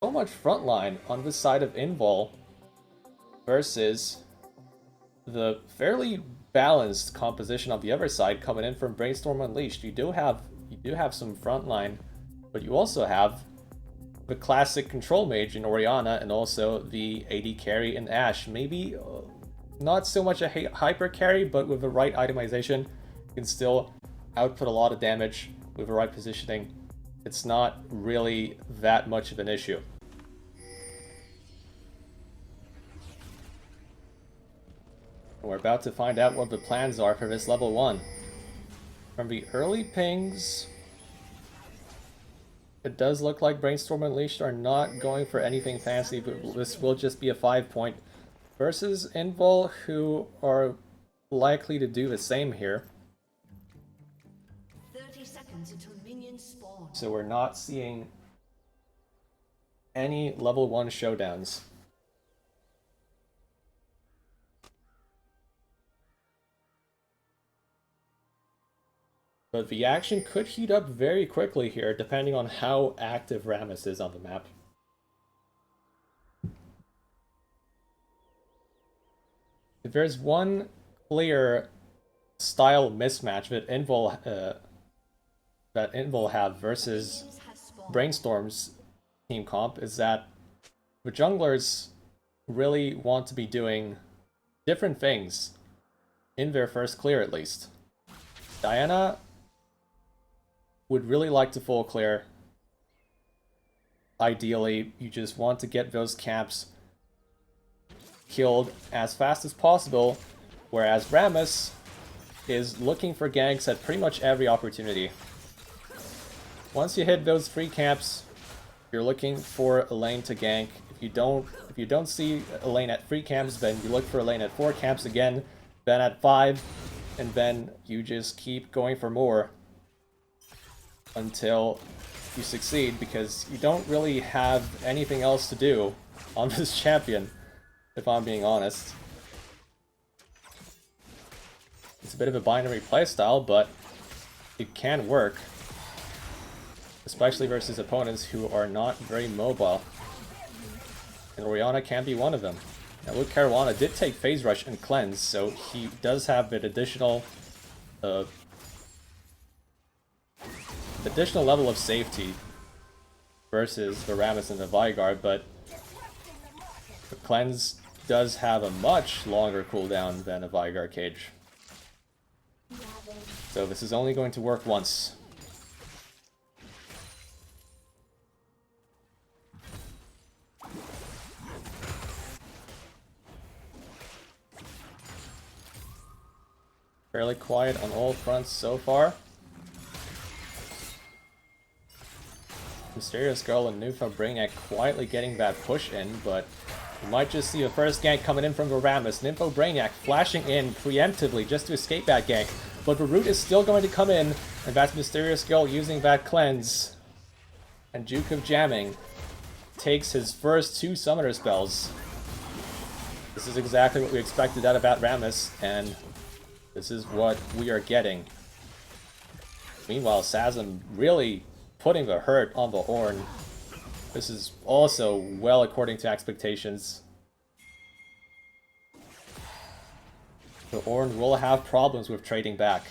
so much frontline on the side of Invul versus the fairly balanced composition on the other side coming in from Brainstorm Unleashed. You do have some frontline, but you also have the classic control mage in Orianna and also the AD carry in Ashe. Maybe not so much a hyper carry, but with the right itemization, you can still output a lot of damage with the right positioning. It's not really that much of an issue. We're about to find out what the plans are for this level 1. From the early pings, it does look like Brainstorm Unleashed are not going for anything fancy, but this will just be a 5-point versus Invul, who are likely to do the same here. 30 seconds until minions spawn. So we're not seeing any level 1 showdowns. But the action could heat up very quickly here, depending on how active Rammus is on the map. If there's one clear style mismatch that Invul have versus Brainstorm's team comp, is that the junglers really want to be doing different things in their first clear, at least. Diana would really like to full clear. Ideally, you just want to get those camps killed as fast as possible, whereas Rammus is looking for ganks at pretty much every opportunity. Once you hit those 3 camps, you're looking for a lane to gank. If you don't see a lane at 3 camps, then you look for a lane at 4 camps again, then at 5, and then you just keep going for more until you succeed, because you don't really have anything else to do on this champion, if I'm being honest. It's a bit of a binary playstyle, but it can work, especially versus opponents who are not very mobile. And Orianna can be one of them. Now Luke Caruana did take Phase Rush and Cleanse, so he does have an additional level of safety versus the Rammus and the Veigar, but the Cleanse does have a much longer cooldown than a Veigar cage. So this is only going to work once. Fairly quiet on all fronts so far. Mysterious Girl and Nufa Brainiac quietly getting that push in, but you might just see the first gank coming in from the Rammus. Nympho Brainiac flashing in preemptively just to escape that gank, but the root is still going to come in, and that's Mysterious Girl using that cleanse. And Duke of Jamming takes his first 2 summoner spells. This is exactly what we expected out of that Rammus, and this is what we are getting. Meanwhile, Sazam really putting the hurt on the Ornn. This is also well according to expectations. The Ornn will have problems with trading back.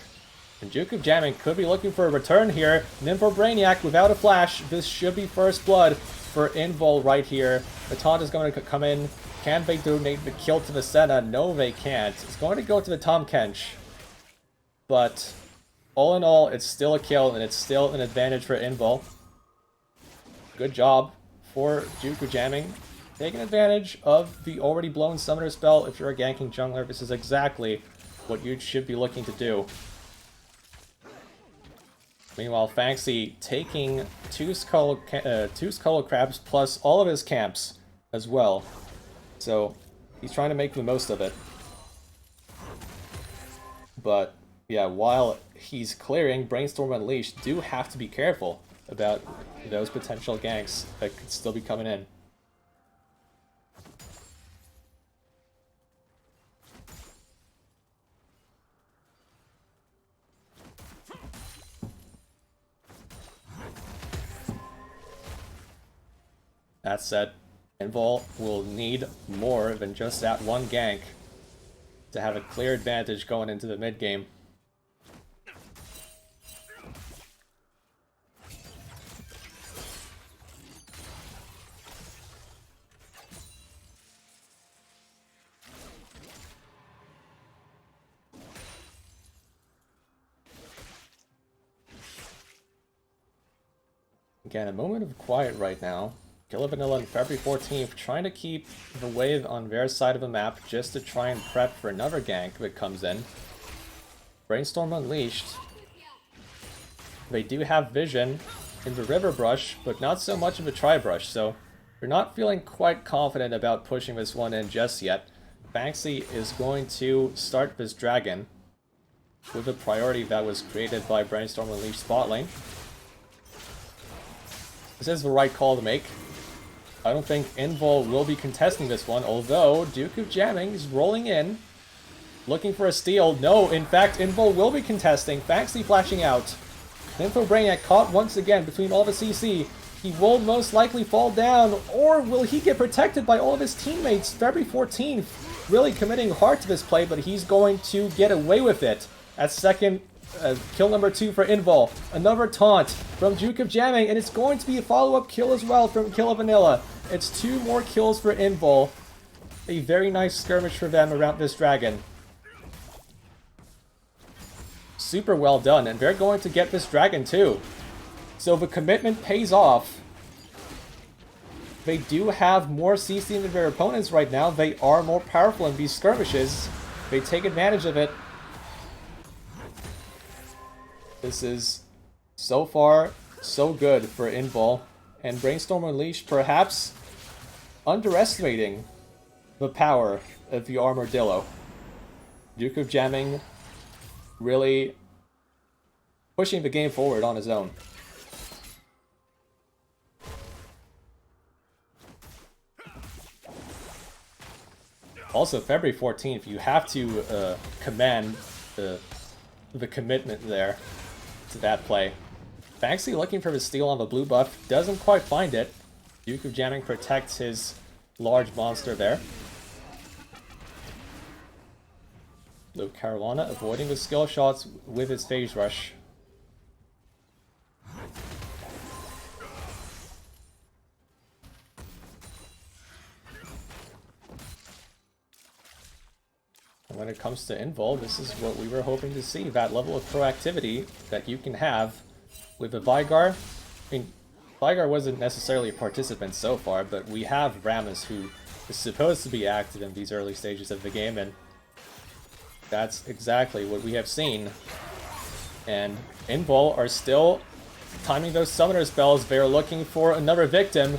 And Duke of Jamming could be looking for a return here. Nympho Brainiac without a flash. This should be first blood for Invul right here. The taunt is going to come in. Can they donate the kill to the Senna? No, they can't. It's going to go to the Tahm Kench. But all in all, it's still a kill, and it's still an advantage for Invul. Good job for Duke of Jamming. Taking advantage of the already blown summoner spell. If you're a ganking jungler, this is exactly what you should be looking to do. Meanwhile, Fanxi taking two Skull Crabs plus all of his camps as well. So he's trying to make the most of it. But yeah, while he's clearing, Brainstorm Unleashed do have to be careful about those potential ganks that could still be coming in. That said, Invul will need more than just that one gank to have a clear advantage going into the mid game. Again, a moment of quiet right now. Killer Vanilla on February 14th trying to keep the wave on their side of the map just to try and prep for another gank that comes in. Brainstorm unleashed. They do have vision in the River Brush, but not so much of a Tri-Brush, so we're not feeling quite confident about pushing this one in just yet. Banksy is going to start this dragon with a priority that was created by Brainstorm unleashed bot lane. This is the right call to make. I don't think Invul will be contesting this one, although Duke of Jamming is rolling in, looking for a steal. No, in fact, Invul will be contesting. Banksy flashing out. Nympho Brainiac caught once again between all the CC. He will most likely fall down, or will he get protected by all of his teammates? February 14th really committing hard to this play, but he's going to get away with it. At second, kill number 2 for Invul. Another taunt from Duke of Jamming, and it's going to be a follow-up kill as well from Killer Vanilla. It's 2 more kills for Invul. A very nice skirmish for them around this dragon. Super well done, and they're going to get this dragon too. So the commitment pays off. They do have more CC than their opponents right now. They are more powerful in these skirmishes. They take advantage of it. This is so far so good for Invul, and Brainstorm Unleashed perhaps underestimating the power of the Armadillo. Duke of Jamming really pushing the game forward on his own. Also, February 14th, you have to commend the commitment there to that play. Banksy looking for the steal on the blue buff, doesn't quite find it. Duke of Jamming protects his large monster there. Luke Caruana avoiding the skill shots with his phase rush. And when it comes to Invul, this is what we were hoping to see, that level of proactivity that you can have with a Vygar. I mean, Vygar wasn't necessarily a participant so far, but we have Rammus, who is supposed to be active in these early stages of the game, and that's exactly what we have seen. And Invul are still timing those summoner spells. They're looking for another victim.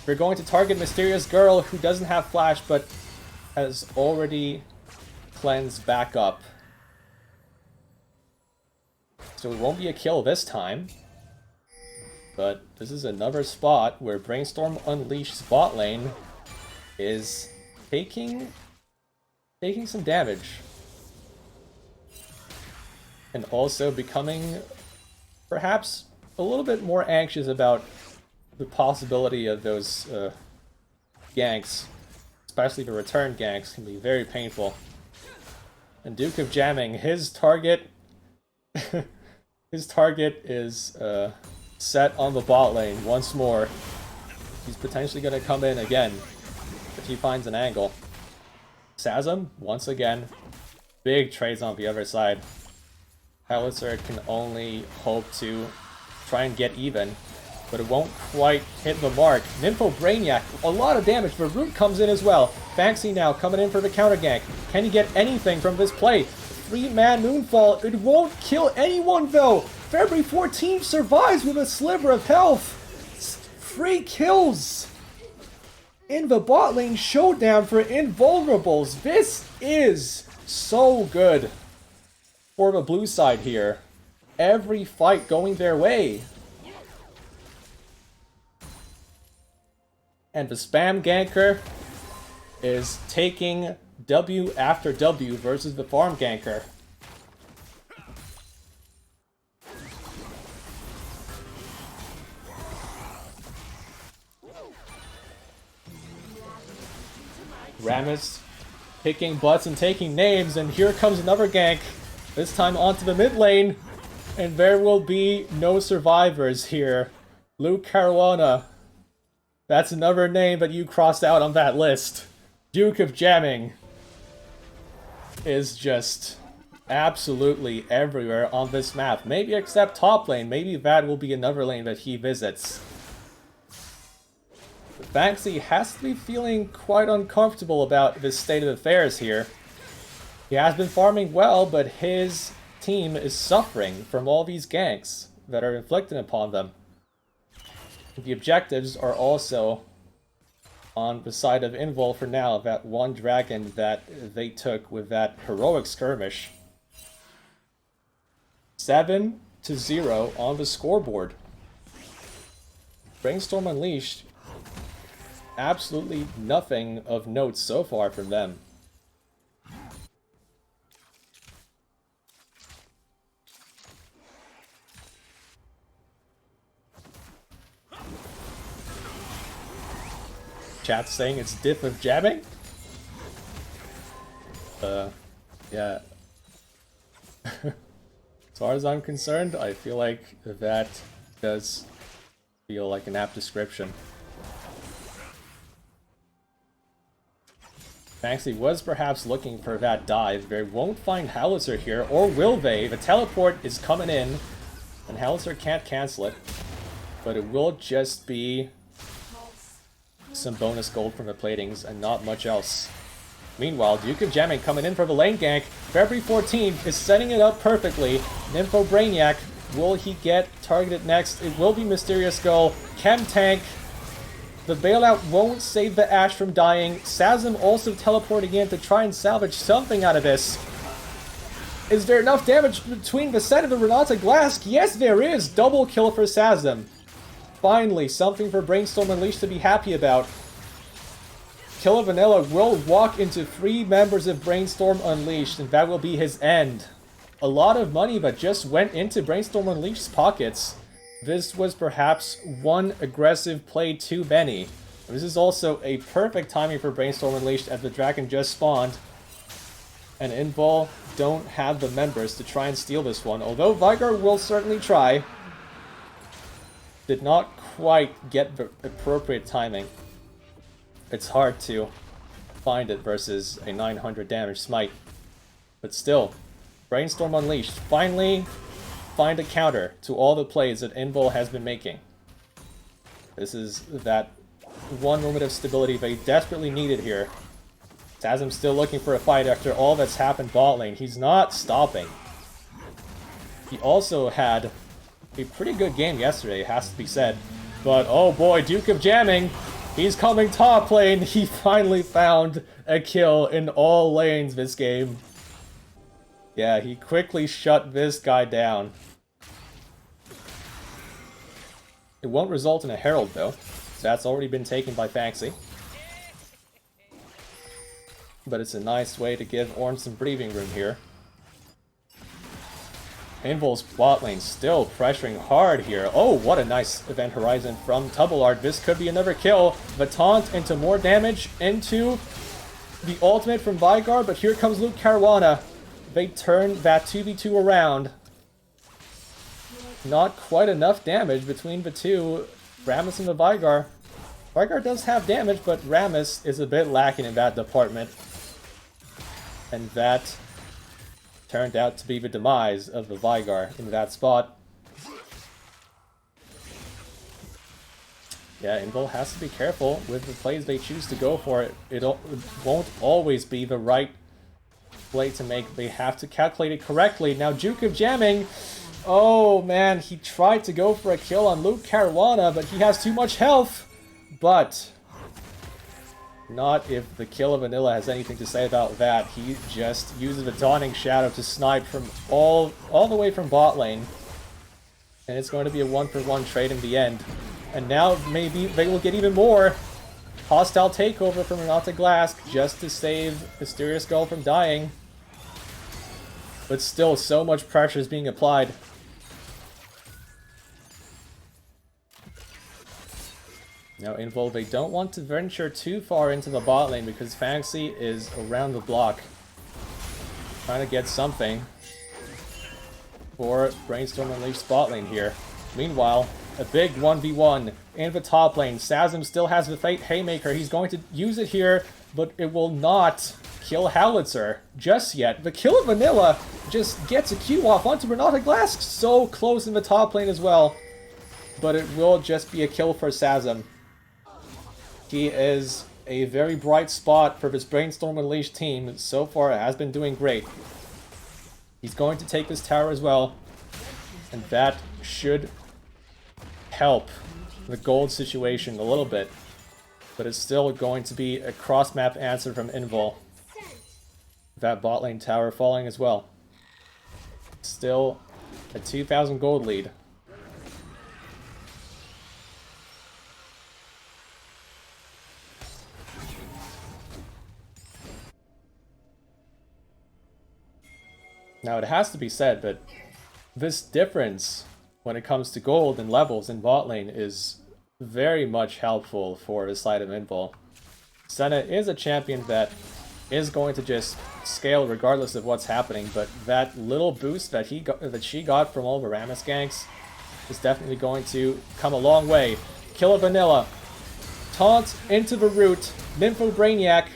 They're going to target Mysterious Girl, who doesn't have flash, but has already cleansed back up. So it won't be a kill this time. But this is another spot where Brainstorm Unleashed bot lane is taking some damage. And also becoming perhaps a little bit more anxious about the possibility of those ganks. Especially the return ganks can be very painful. And Duke of Jamming, his target his target is set on the bot lane once more. He's potentially going to come in again if he finds an angle. Sazam, once again, big trades on the other side. Howitzer can only hope to try and get even, but it won't quite hit the mark. Nympho Brainiac, a lot of damage, but Root comes in as well. Banksy now coming in for the counter gank. Can he get anything from this play? 3-man Moonfall, it won't kill anyone though! February 14th survives with a sliver of health! 3 kills! In the bot lane showdown for Invulnerables. This is so good for the blue side here. Every fight going their way. And the spam ganker is taking W after W versus the farm ganker. Rammus picking butts and taking names, and here comes another gank. This time onto the mid lane, and there will be no survivors here. Luke Caruana. That's another name that you crossed out on that list. Duke of Jamming is just absolutely everywhere on this map. Maybe except top lane. Maybe that will be another lane that he visits. Banksy has to be feeling quite uncomfortable about this state of affairs here. He has been farming well, but his team is suffering from all these ganks that are inflicted upon them. The objectives are also on the side of Invul for now, that one dragon that they took with that heroic skirmish. 7-0 on the scoreboard. Brainstorm Unleashed, absolutely nothing of note so far from them. Chat's saying it's diff of jamming? Yeah. As far as I'm concerned, I feel like that does feel like an apt description. Banksy was perhaps looking for that dive. They won't find Howitzer here, or will they? The teleport is coming in, and Howitzer can't cancel it. But it will just be some bonus gold from the platings, and not much else. Meanwhile, Duke of Jamming coming in for the lane gank. February 14th is setting it up perfectly. Nympho Brainiac, will he get targeted next? It will be Mysterious Skull. Chem Tank. The bailout won't save the Ashe from dying. Sazam also teleporting in to try and salvage something out of this. Is there enough damage between the set of the Renata Glask? Yes, there is! Double kill for Sazam. Finally, something for Brainstorm Unleashed to be happy about. Killer Vanilla will walk into 3 members of Brainstorm Unleashed, and that will be his end. A lot of money that just went into Brainstorm Unleashed's pockets. This was perhaps one aggressive play too many. This is also a perfect timing for Brainstorm Unleashed as the dragon just spawned. And Invul don't have the members to try and steal this one, although Vigar will certainly try. Did not quite get the appropriate timing. It's hard to find it versus a 900 damage smite. But still, Brainstorm Unleashed finally find a counter to all the plays that Invul has been making. This is that one moment of stability they desperately needed here. Sazam's still looking for a fight after all that's happened bot lane. He's not stopping. He also had a pretty good game yesterday, it has to be said. But oh boy, Duke of Jamming, he's coming top lane. He finally found a kill in all lanes this game. Yeah, he quickly shut this guy down. It won't result in a Herald though. That's already been taken by Banksy. But it's a nice way to give Ornn some breathing room here. Invul's bot lane still pressuring hard here. Oh, what a nice Event Horizon from Tubbleard. This could be another kill. The taunt into more damage, into the ultimate from Vigar, but here comes Luke Caruana. They turn that 2v2 around. Not quite enough damage between the two, Rammus and the Vigar. Vigar does have damage, but Rammus is a bit lacking in that department. And that turned out to be the demise of the Vigar in that spot. Yeah, Invul has to be careful with the plays they choose to go for. It won't always be the right play to make. They have to calculate it correctly. Now, Duke of Jamming. Oh man, he tried to go for a kill on Luke Caruana, but he has too much health. But not if the Killer Vanilla has anything to say about that. He just uses the Dawning Shadow to snipe from all the way from bot lane. And it's going to be a 1-for-1 trade in the end. And now maybe they will get even more. Hostile takeover from Renata Glask just to save Mysterious Skull from dying. But still, so much pressure is being applied. Now Invul, they don't want to venture too far into the bot lane because Fantasy is around the block. Trying to get something for Brainstorm Unleashed bot lane here. Meanwhile, a big 1v1 in the top lane. Sazam still has the Fate Haymaker. He's going to use it here, but it will not kill Howitzer just yet. The kill of Vanilla just gets a Q off onto Renata Glass. So close in the top lane as well. But it will just be a kill for Sazam. He is a very bright spot for this Brainstorm Unleashed team. So far, it has been doing great. He's going to take this tower as well. And that should help the gold situation a little bit. But it's still going to be a cross-map answer from Invul. That bot lane tower falling as well. Still a 2,000 gold lead. Now it has to be said that this difference when it comes to gold and levels in bot lane is very much helpful for the side of Invul. Senna is a champion that is going to just scale regardless of what's happening, but that little boost that she got from all the Rammus ganks is definitely going to come a long way. Kill a Vanilla. Taunt into the root. Nympho Brainiac,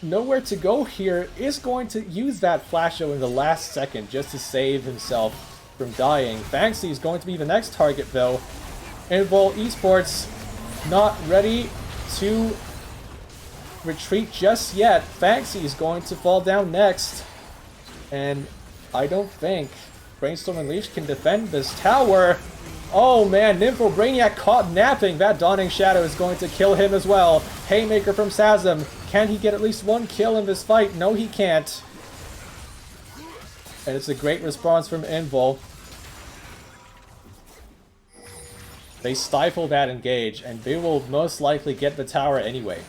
nowhere to go here, is going to use that flash in the last second just to save himself from dying. Banksy is going to be the next target though. Invul Esports not ready to retreat just yet. Banksy is going to fall down next. And I don't think Brainstorm Unleashed can defend this tower. Oh man, Nympho Brainiac caught napping. That Dawning Shadow is going to kill him as well. Haymaker from Sazam. Can he get at least one kill in this fight? No, he can't. And it's a great response from Invul. They stifle that engage, and they will most likely get the tower anyway.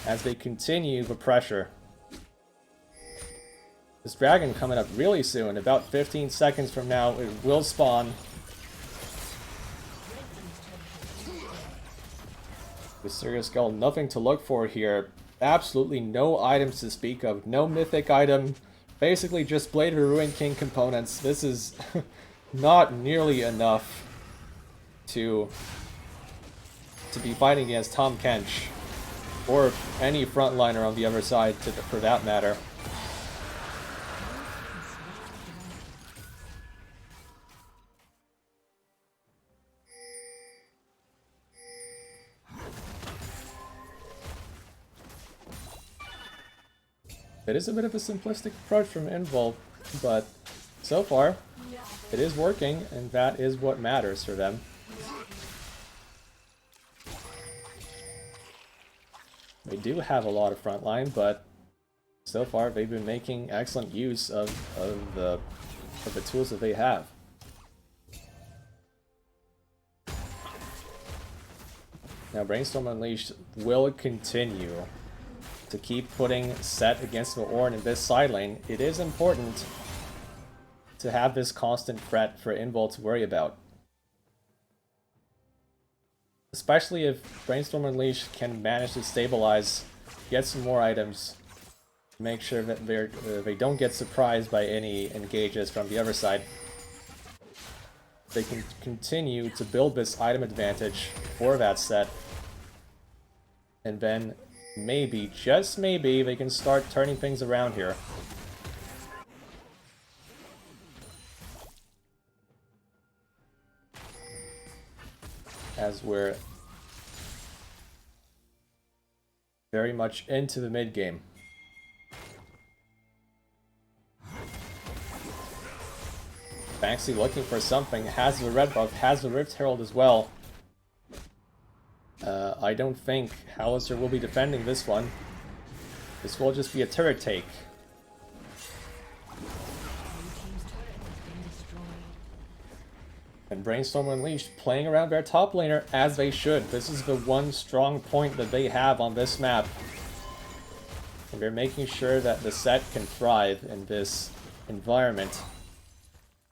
As they continue the pressure. This dragon coming up really soon. About 15 seconds from now, it will spawn. The Serious Skull, nothing to look for here. Absolutely no items to speak of. No mythic item. Basically just Blade of the Ruined King components. This is not nearly enough to be fighting against Tom Kench. Or any frontliner on the other side, for that matter. It is a bit of a simplistic approach from Invul, but so far, it is working, and that is what matters for them. They do have a lot of frontline, but so far they've been making excellent use of the tools that they have. Now Brainstorm Unleashed will continue to keep putting Set against the Ornn in this side lane. It is important to have this constant threat for Invul to worry about. Especially if Brainstorm Unleashed can manage to stabilize, get some more items, make sure that they don't get surprised by any engages from the other side. They can continue to build this item advantage for that set. And then maybe, just maybe, they can start turning things around here. As we're very much into the mid game. Banksy looking for something, has the red buff, has the Rift Herald as well. I don't think Howitzer will be defending this one. This will just be a turret take. And Brainstorm Unleashed playing around their top laner as they should. This is the one strong point that they have on this map. And they're making sure that the set can thrive in this environment.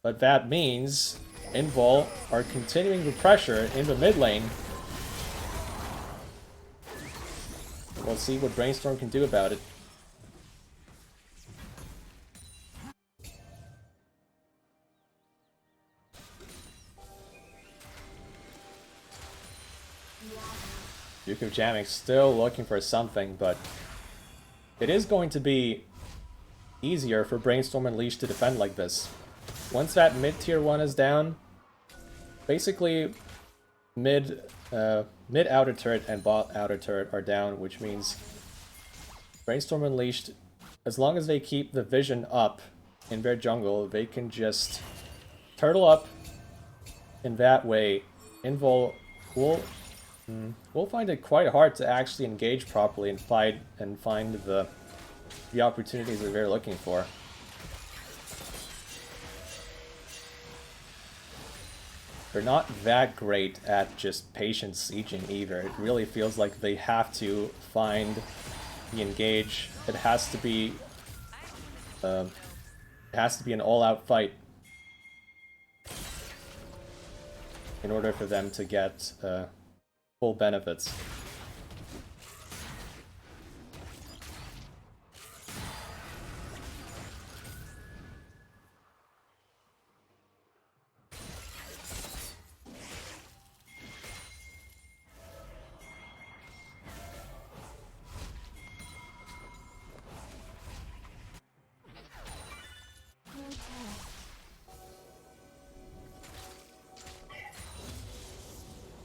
But that means Invul are continuing the pressure in the mid lane. we'll see what Brainstorm can do about it. Duke of Jamming still looking for something, but it is going to be easier for Brainstorm Unleashed to defend like this. Once that mid-tier 1 is down, basically mid outer turret and bot outer turret are down, which means Brainstorm Unleashed, as long as they keep the vision up in their jungle, they can just turtle up in that way. Invul will find it quite hard to actually engage properly and fight and find the opportunities that they're looking for. They're not that great at just patient sieging either. It really feels like they have to find the engage. It has to be an all-out fight in order for them to get full benefits.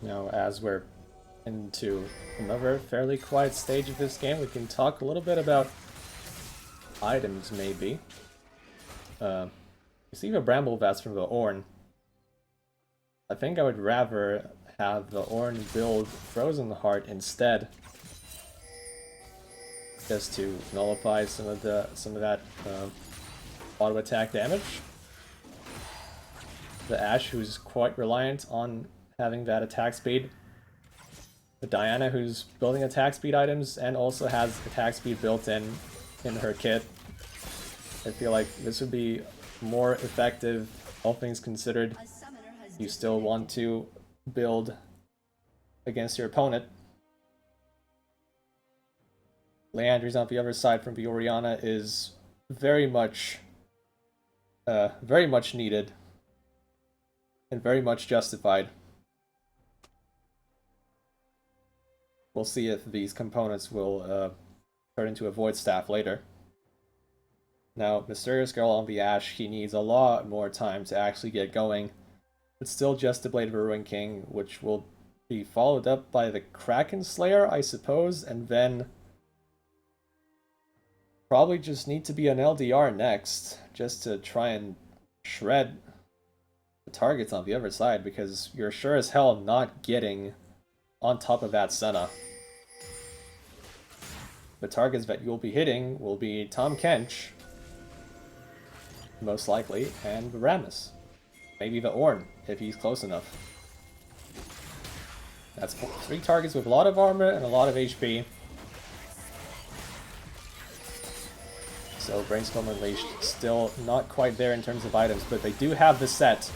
Now, as we're into another fairly quiet stage of this game, we can talk a little bit about items, maybe. Receive a Bramble Vest from the Ornn. I think I would rather have the Ornn build Frozen Heart instead, just to nullify some of that auto attack damage. The Ashe, who's quite reliant on having that attack speed. The Diana, who's building attack speed items and also has attack speed built in her kit. I feel like this would be more effective, all things considered. You still want to build against your opponent. Leandry's on the other side from the Orianna is very much needed and very much justified. We'll see if these components will turn into a Void Staff later. Now, Mysterious Girl on the Ashe, he needs a lot more time to actually get going. It's still just the Blade of a Ruined King, which will be followed up by the Kraken Slayer, I suppose, and then probably just need to be an LDR next, just to try and shred the targets on the other side, because you're sure as hell not getting on top of that Senna. The targets that you'll be hitting will be Tahm Kench, most likely, and Rammus. Maybe the Ornn, if he's close enough. That's 3 targets with a lot of armor and a lot of HP. So Brainstorm Unleashed still not quite there in terms of items, but they do have the set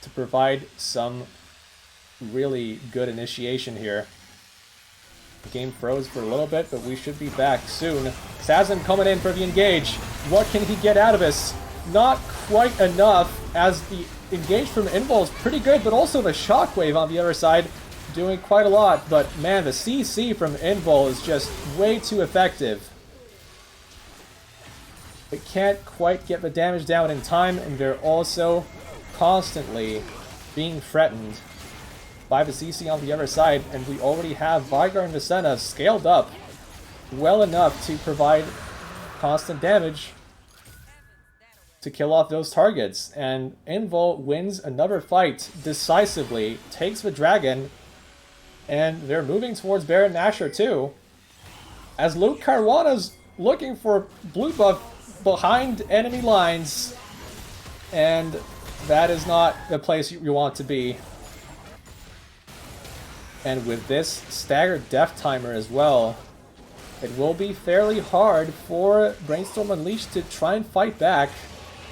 to provide some really good initiation here. The game froze for a little bit, but we should be back soon. Sazin coming in for the engage. What can he get out of this? Not quite enough, as the engage from Invul is pretty good, but also the Shockwave on the other side doing quite a lot. But man, the CC from Invul is just way too effective. They can't quite get the damage down in time, and they're also constantly being threatened by the CC on the other side, and we already have Veigar and Visena scaled up well enough to provide constant damage to kill off those targets. And Invul wins another fight decisively, takes the dragon, and they're moving towards Baron Nashor too, as Luke Caruana's looking for blue buff behind enemy lines, and that is not the place you want to be. And with this staggered death timer as well, it will be fairly hard for Brainstorm Unleashed to try and fight back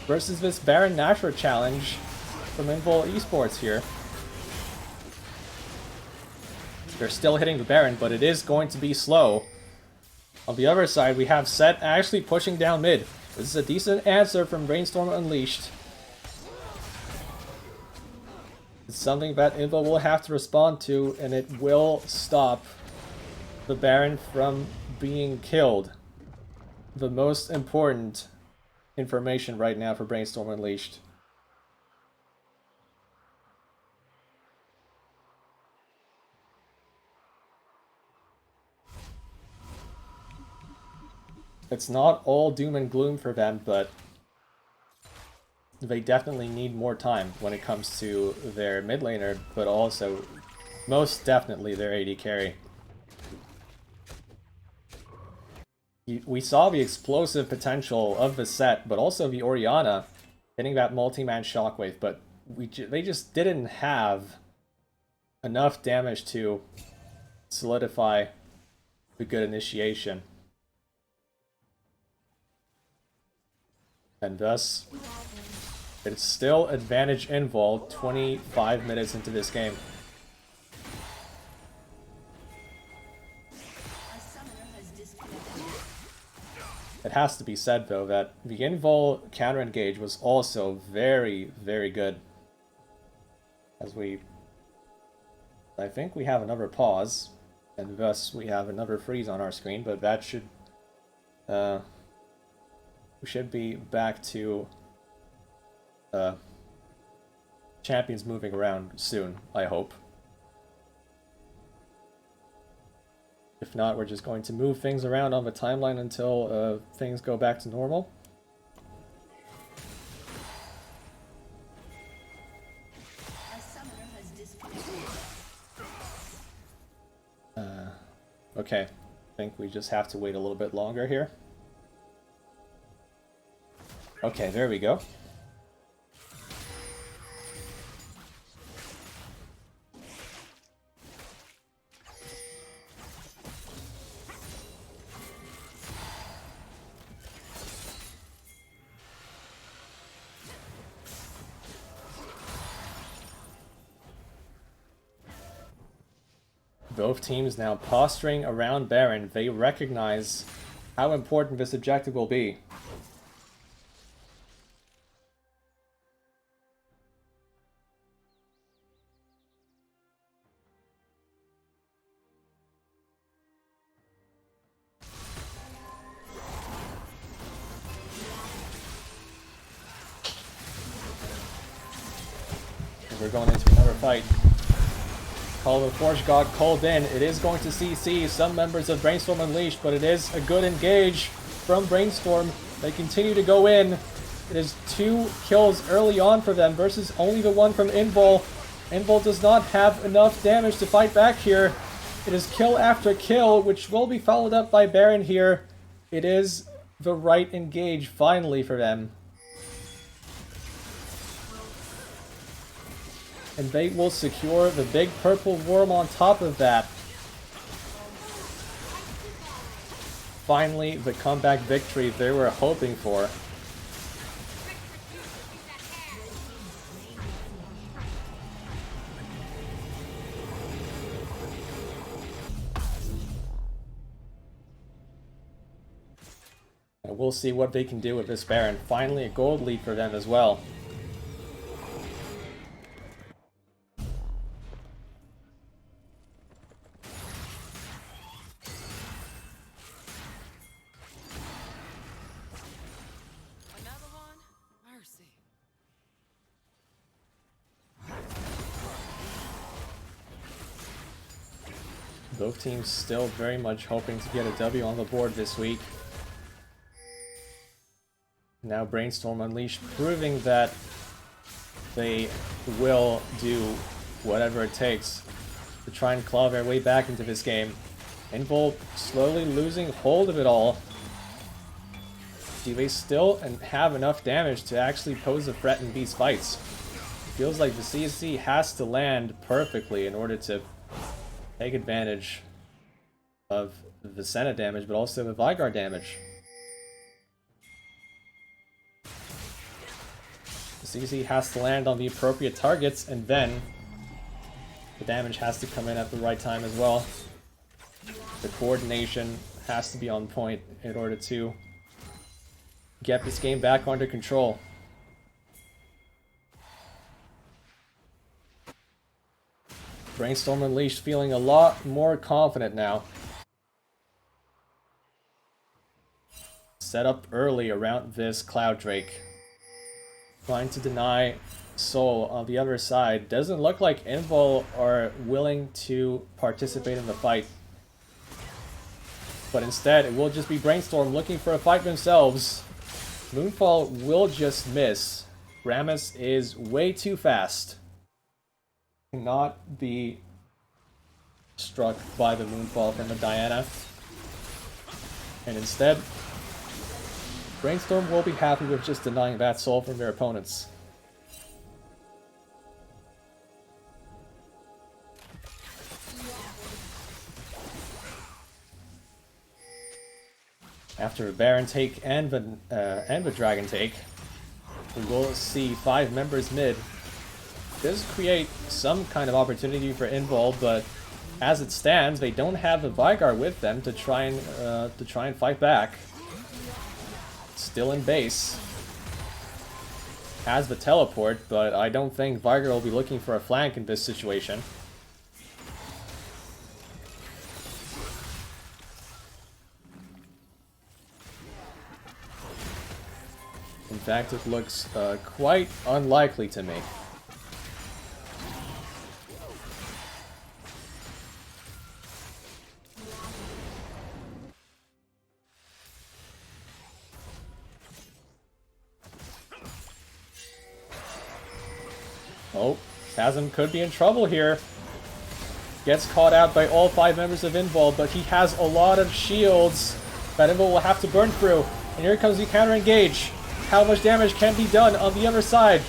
versus this Baron Nashor challenge from Invul Esports here. They're still hitting the Baron, but it is going to be slow. On the other side, we have Set actually pushing down mid. This is a decent answer from Brainstorm Unleashed. It's something that Invul will have to respond to, and it will stop the Baron from being killed. The most important information right now for Brainstorm Unleashed. It's not all doom and gloom for them, but they definitely need more time when it comes to their mid laner, but also most definitely their AD carry. We saw the explosive potential of the Set, but also the Orianna hitting that multi-man shockwave, but they just didn't have enough damage to solidify the good initiation. And thus, it's still advantage Invul 25 minutes into this game. It has to be said, though, that the Invul counter-engage was also very, very good. As I think we have another pause, and thus we have another freeze on our screen, but that should... we should be back to champions moving around soon, I hope. If not, we're just going to move things around on the timeline until things go back to normal. Okay, I think we just have to wait a little bit longer here. Okay, there we go. Both teams now posturing around Baron. They recognize how important this objective will be. We're going into another fight. Call of the Forge God called in. It is going to CC some members of Brainstorm Unleashed, but it is a good engage from Brainstorm. They continue to go in. It is 2 kills early on for them versus only the one from Invul. Invul does not have enough damage to fight back here. It is kill after kill, which will be followed up by Baron here. It is the right engage finally for them. And they will secure the big purple worm on top of that. Finally, the comeback victory they were hoping for. And we'll see what they can do with this Baron. Finally, a gold lead for them as well. Both teams still very much hoping to get a W on the board this week. Now Brainstorm Unleashed proving that they will do whatever it takes to try and claw their way back into this game. Invul slowly losing hold of it all. Do they still have enough damage to actually pose a threat in these fights? It feels like the CSC has to land perfectly in order to take advantage of the Senna damage, but also the Vigard damage. The CC has to land on the appropriate targets, and then the damage has to come in at the right time as well. The coordination has to be on point in order to get this game back under control. Brainstorm Unleashed feeling a lot more confident now. Set up early around this Cloud Drake. Trying to deny Soul on the other side. Doesn't look like Invul are willing to participate in the fight. But instead, it will just be Brainstorm looking for a fight themselves. Moonfall will just miss. Rammus is way too fast. Cannot be struck by the Moonfall from the Diana. And instead, Brainstorm will be happy with just denying that soul from their opponents. After a Baron take and the Dragon take, we will see 5 members mid. Does create some kind of opportunity for Invul, but as it stands, they don't have the Vygar with them to try and fight back. Still in base. Has the teleport, but I don't think Vygar will be looking for a flank in this situation. In fact, it looks quite unlikely to me. Oh, Chasm could be in trouble here. Gets caught out by all 5 members of Invul, but he has a lot of shields that Invul will have to burn through. And here comes the counter engage. How much damage can be done on the other side?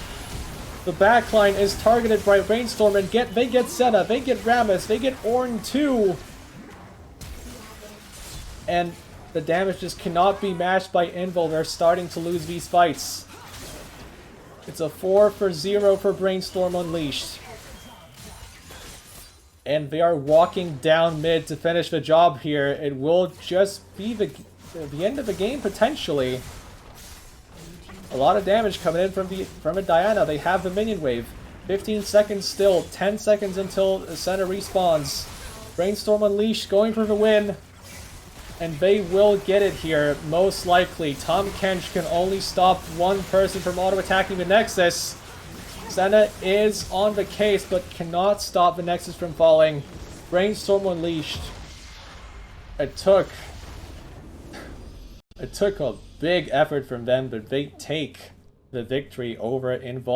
The backline is targeted by Brainstorm, and they get Senna, they get Rammus, they get Ornn too. And the damage just cannot be matched by Invul. They're starting to lose these fights. It's a 4-0 for Brainstorm Unleashed. And they are walking down mid to finish the job here. It will just be the end of the game, potentially. A lot of damage coming in from a Diana. They have the minion wave. 15 seconds still. 10 seconds until the center respawns. Brainstorm Unleashed going for the win. And they will get it here, most likely. Tahm Kench can only stop one person from auto-attacking the Nexus. Senna is on the case, but cannot stop the Nexus from falling. Brainstorm Unleashed. It took a big effort from them, but they take the victory over Invulnerables.